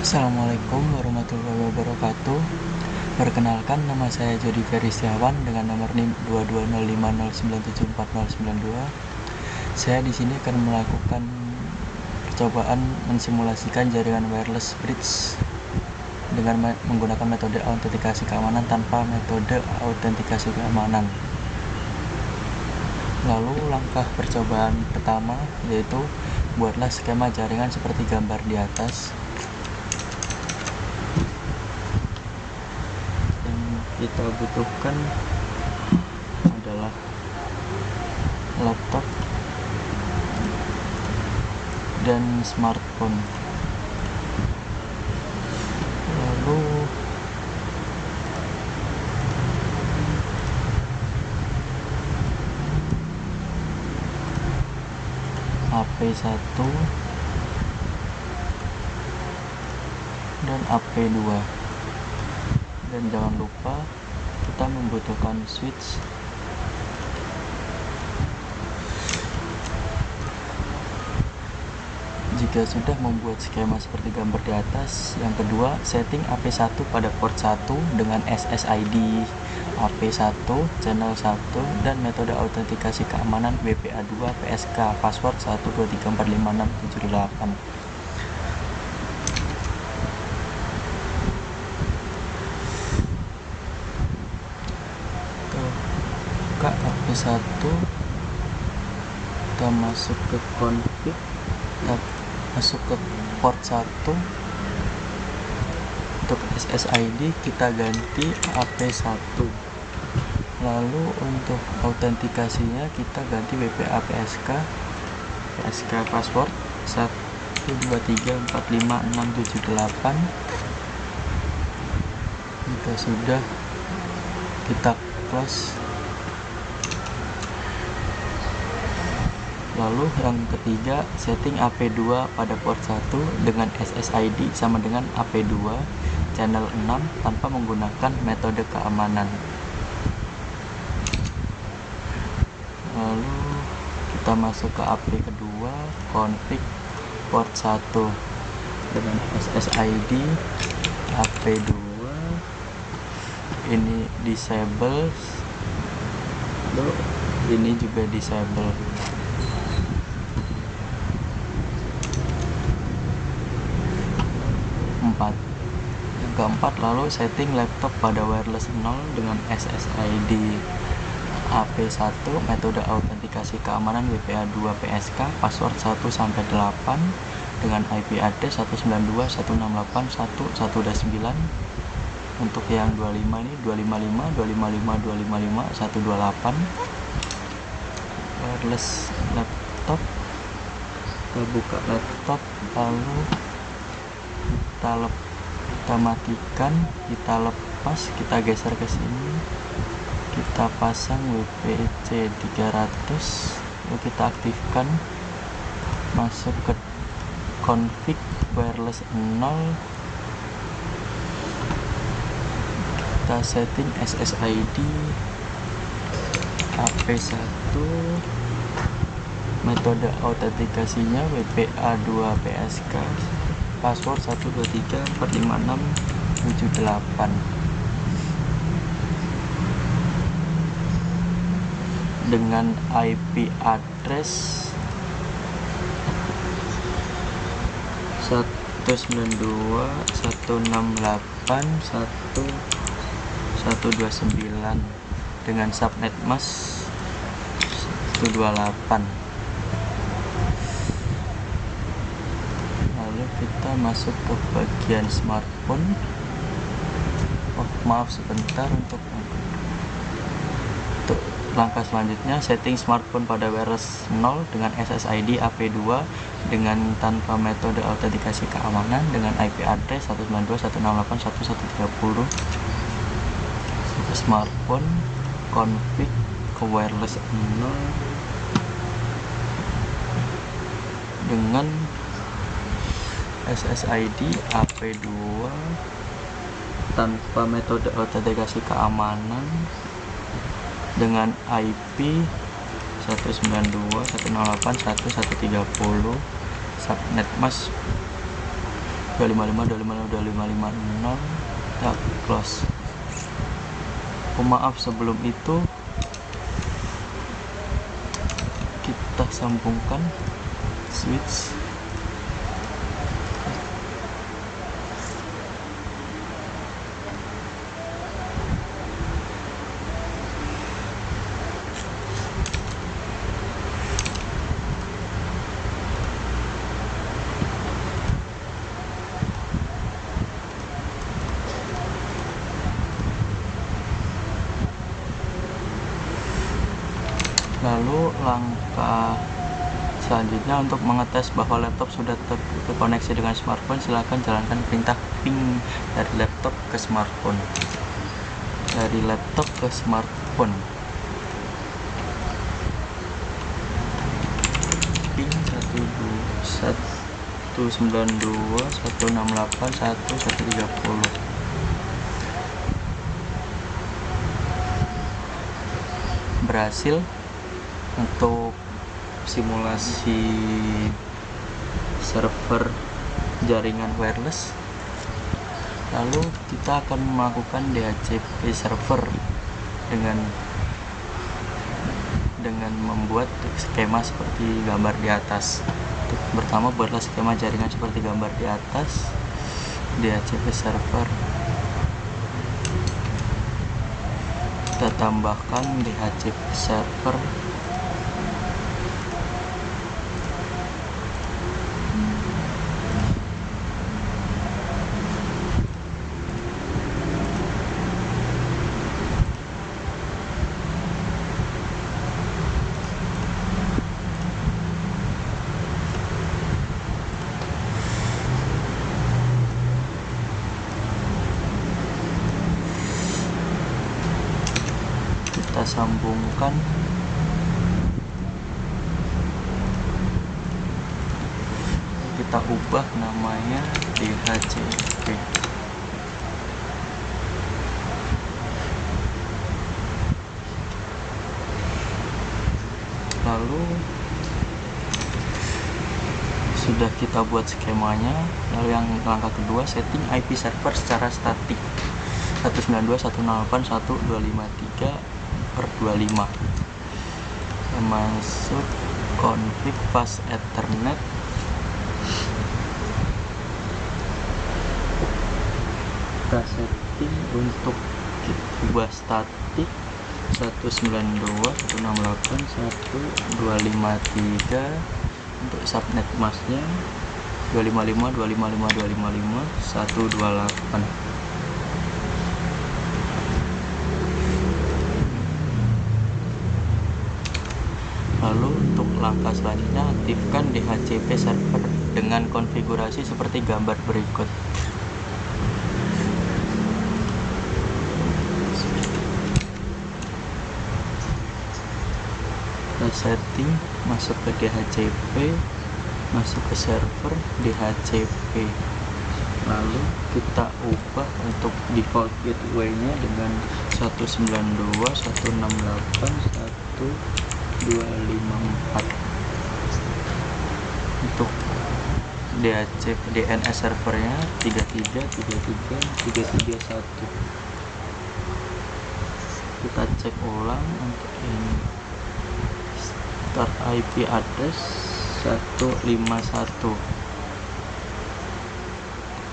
Assalamualaikum warahmatullahi wabarakatuh. Perkenalkan, nama saya Jody Ferry Setiawan dengan nomor NIM 22050974092. Saya di sini akan melakukan percobaan mensimulasikan jaringan wireless bridge dengan menggunakan metode autentikasi keamanan tanpa metode autentikasi keamanan. Lalu langkah percobaan pertama yaitu buatlah skema jaringan seperti gambar di atas. Kita butuhkan adalah laptop dan smartphone. Lalu AP1 dan AP2. Dan jangan lupa kita membutuhkan switch jika sudah membuat skema seperti gambar di atas. Yang kedua, setting AP1 pada port 1 dengan SSID AP1 channel 1 dan metode autentikasi keamanan WPA2 PSK password 123456778. Buka AP1, kita masuk ke config, kita masuk ke port 1. Untuk SSID kita ganti AP1. Lalu untuk autentikasinya kita ganti WPA PSK password 123456778. Jika sudah, kita close. Lalu yang ketiga, setting AP2 pada port 1 dengan SSID sama dengan AP2 channel 6 tanpa menggunakan metode keamanan. Lalu kita masuk ke AP kedua, config port 1 dengan SSID AP2, ini disable, lalu ini juga disable. Yang keempat, lalu setting laptop pada wireless 0 dengan SSID AP1 metode autentikasi keamanan WPA2 PSK password 1-8 dengan IP address 192.168.1.1.9. Untuk yang 25 ini 255.255.255.128. wireless laptop, kita buka laptop, lalu kita matikan, kita lepas, kita geser ke sini, kita pasang WPC 300, lalu kita aktifkan, masuk ke config wireless 0, kita setting SSID AP1, metode autentikasinya WPA2 PSK password 123456778 dengan IP address 192.168.1.129 dengan subnet mask 128. Kita masuk ke bagian smartphone. Maaf sebentar, untuk langkah selanjutnya, setting smartphone pada wireless 0 dengan SSID AP2 dengan tanpa metode autentikasi keamanan dengan IP address 192.168.1.130. Smartphone, config ke wireless 0 dengan SSID AP2 tanpa metode autentikasi keamanan dengan IP 192.168.1.130, subnet mask 255 kita close. Maaf, sebelum itu kita sambungkan switch. Lalu langkah selanjutnya untuk mengetes bahwa laptop sudah terkoneksi dengan smartphone, silakan jalankan perintah ping dari laptop ke smartphone. Dari laptop ke smartphone. Ping 192.168.1.130. Berhasil untuk simulasi server jaringan wireless. Lalu kita akan melakukan DHCP server dengan membuat skema seperti gambar di atas. Pertama, buatlah skema jaringan seperti gambar di atas. DHCP server, kita tambahkan DHCP server kita sambungkan kita ubah namanya DHCP. Lalu sudah kita buat skemanya. Lalu yang langkah kedua, setting IP server secara statik 192.168.1.253/25. Masuk config pas Ethernet, kita setting untuk ubah statik 192.168.1.253. untuk subnet masknya 255.255.255.128. Lalu untuk langkah selanjutnya, aktifkan DHCP server dengan konfigurasi seperti gambar berikut. Kita setting, masuk ke DHCP, masuk ke server DHCP. Lalu kita ubah untuk default gateway-nya dengan 192.168.1.254. Untuk DHCP DNS servernya 33.33.331. Kita cek ulang untuk ini. Start IP address 151.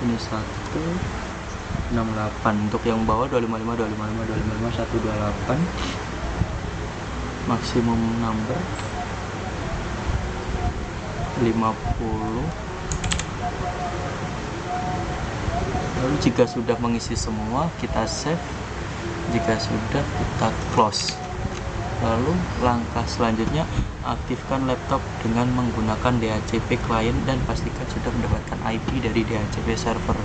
Ini 168. Untuk yang bawah 255.255.255.128. Maksimum number 50. Lalu jika sudah mengisi semua, kita save. Jika sudah, kita close. Lalu langkah selanjutnya, aktifkan laptop dengan menggunakan DHCP client dan pastikan sudah mendapatkan IP dari DHCP server.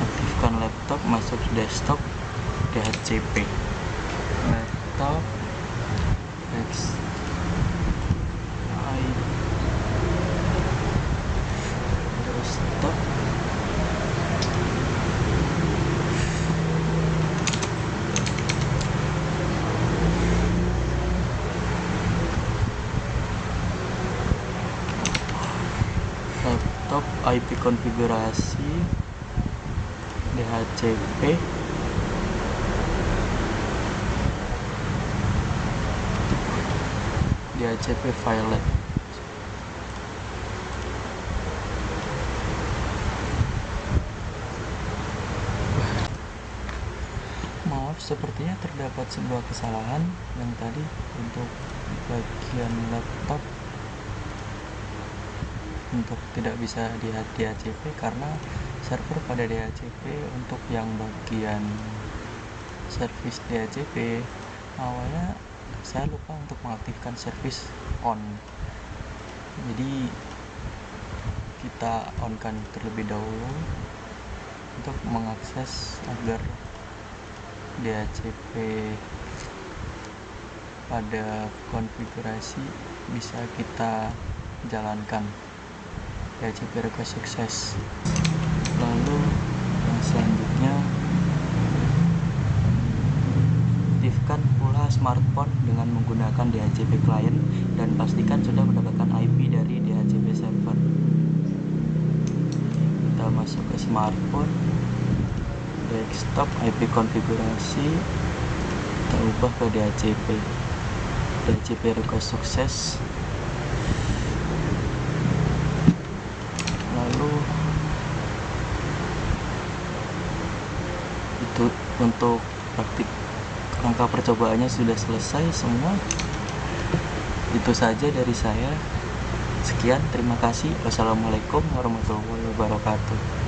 Aktifkan laptop, masuk desktop, DHCP. Laptop desktop. desktop IP konfigurasi DHCP, filelet. Maaf, sepertinya terdapat sebuah kesalahan yang tadi untuk bagian laptop untuk tidak bisa di DHCP karena server pada DHCP untuk yang bagian service DHCP awalnya saya lupa untuk mengaktifkan service on, jadi kita on kan terlebih dahulu untuk mengakses agar DHCP pada konfigurasi bisa kita jalankan. DHCP request sukses. Lalu yang selanjutnya, aktifkan pula smartphone dengan menggunakan DHCP client dan pastikan sudah mendapatkan IP dari DHCP server. Kita masuk ke smartphone, desktop, IP konfigurasi, kita ubah ke DHCP request sukses. Lalu itu untuk praktik rangka percobaannya sudah selesai semua. Itu saja dari saya. Sekian, terima kasih. Wassalamualaikum warahmatullahi wabarakatuh.